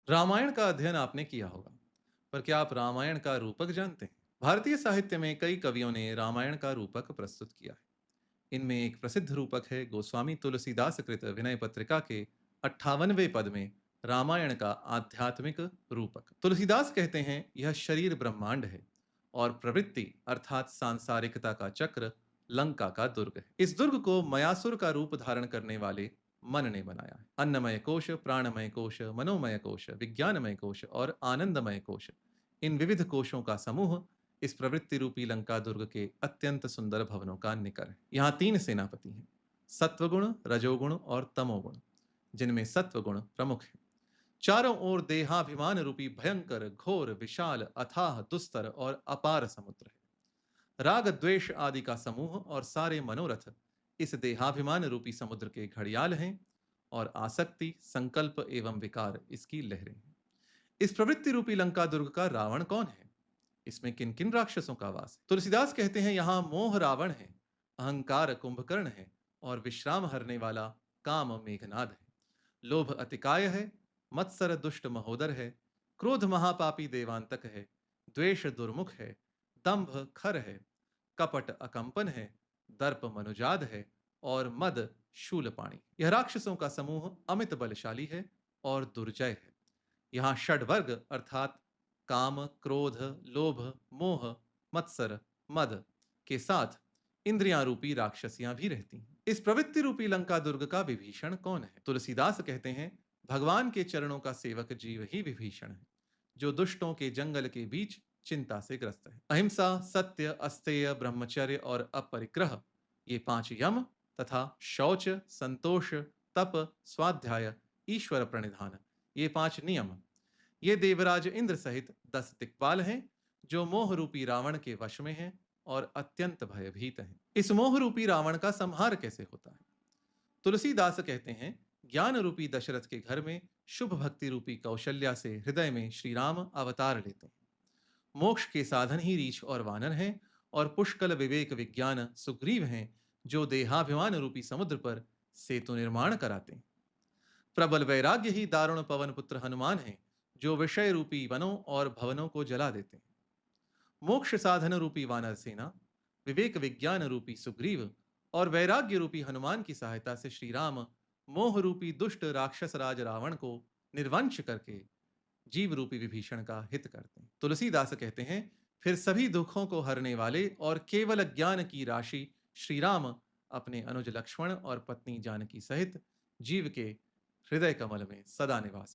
रामायण का अध्ययन आपने किया होगा, पर क्या आप रामायण का रूपक जानते हैं? भारतीय साहित्य में कई कवियों ने रामायण का रूपक प्रस्तुत किया है। इनमें एक प्रसिद्ध रूपक है गोस्वामी तुलसीदास कृत विनय पत्रिका के 58वें पद में रामायण का आध्यात्मिक रूपक। तुलसीदास कहते हैं यह शरीर ब्रह्मांड है और प्रवृत्ति अर्थात सांसारिकता का चक्र लंका का दुर्ग है। इस दुर्ग को मयासुर का रूप धारण करने वाले मन ने बनाया है। अन्नमय कोश, प्राणमय कोश, मनोमय कोश, विज्ञानमय कोश और आनंदमय कोश, इन विविध कोशों का समूह इस प्रवृत्ति रूपी लंका दुर्ग के अत्यंत सुंदर भवनों का निकर है। यहाँ तीन सेनापति हैं, सत्वगुण, रजोगुण और तमोगुण, जिनमें सत्वगुण प्रमुख है। चारों ओर देहाभिमान रूपी भयंकर, घोर, विशाल, अथाह, दुस्तर और अपार समुद्र है। राग, द्वेष आदि का समूह और सारे मनोरथ इस देहाभिमान रूपी समुद्र के घड़ियाल हैं और आसक्ति, संकल्प एवं विकार इसकी लहरें हैं। इस प्रवृत्ति रूपी लंका दुर्ग का रावण कौन है? इसमें किन किन राक्षसों का वास है? तुलसीदास कहते हैं यहाँ मोह रावण है, अहंकार कुंभकर्ण है और विश्राम हरने वाला काम मेघनाद है। लोभ अतिकाय है, मत्सर दुष्ट महोदर है, क्रोध महापापी देवांतक है, द्वेष दुर्मुख है, दंभ खर है, कपट अकंपन है, दर्प मनुजाद है और मद शूलपाणी। यह राक्षसों का समूह अमित बलशाली है और दुर्जय है। यहाँ षड्वर्ग अर्थात काम, क्रोध, लोभ, मोह, मत्सर, मद के साथ इंद्रियां रूपी राक्षसियां भी रहती हैं। इस प्रवृत्ति रूपी लंका दुर्ग का विभीषण कौन है? तुलसीदास कहते हैं भगवान के चरणों का सेवक जीव ही विभीषण है, जो दुष्टों के जंगल के बीच चिंता से ग्रस्त है। अहिंसा, सत्य, अस्तेय, ब्रह्मचर्य और अपरिग्रह, ये पांच यम तथा शौच, संतोष, तप, स्वाध्याय, ईश्वर प्रणिधान, ये पांच नियम, ये देवराज इंद्र सहित 10 दिक्पाल हैं, जो मोह रूपी रावण के वश में हैं और अत्यंत भयभीत हैं। इस मोह रूपी रावण का संहार कैसे होता है? तुलसीदास कहते हैं ज्ञान रूपी दशरथ के घर में शुभ भक्ति रूपी कौशल्या से हृदय में श्री राम अवतार लेते हैं। मोक्ष के साधन ही रीछ और वानर हैं और पुष्कल विवेक विज्ञान सुग्रीव हैं, जो देहाभिमान रूपी समुद्र पर सेतु निर्माण कराते हैं। प्रबल वैराग्य ही दारुण पवन पुत्र हनुमान है, जो विषय रूपी वनों और भवनों को जला देते हैं। मोक्ष साधन रूपी वानर सेना, विवेक विज्ञान रूपी सुग्रीव और वैराग्य रूपी हनुमान की सहायता से श्री राम मोह रूपी दुष्ट राक्षस राज रावण को निर्वंश करके जीव रूपी विभीषण का हित करते हैं। तुलसीदास कहते हैं फिर सभी दुखों को हरने वाले और केवल ज्ञान की राशि श्री राम अपने अनुज लक्ष्मण और पत्नी जानकी सहित जीव के हृदय कमल में सदा निवास